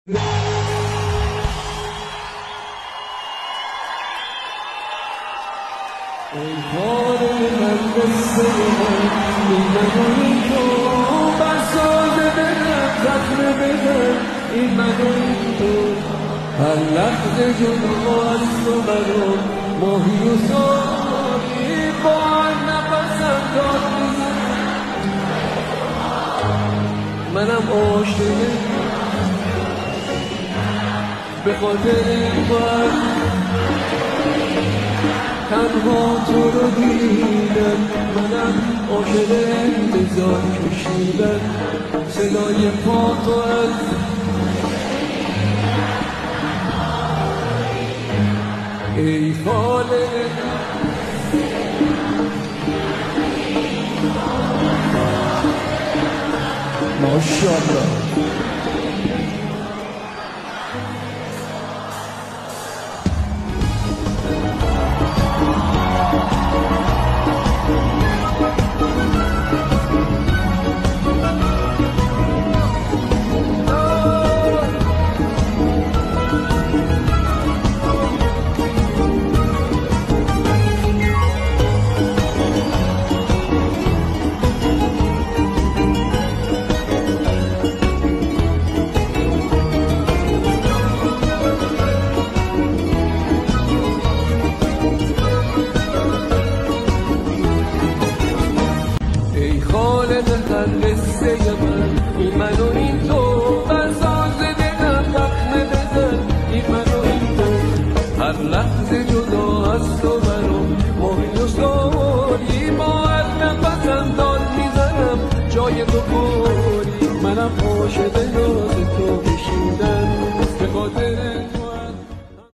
ای خانه من قصه من این تو بر ساز دلم زخم بزن این من و این تو هر لحظه جدا از تو منو ماهی و ساری با هر نفسم داد میزن منم عاشق به خاطر این بار تنها تو رو دیدم منم عاشق انتظار کشیدم صدای پا تو از ای خاله ماشاءالله قصه من این من و این تو بر ساز دلم زخم بزن این من و این تو هر لحظه جدا از تو منو ماهی و ساری با هر نفسم داد میزنم جای تو پری منم عاشق ناز تو کشیدم به خاطر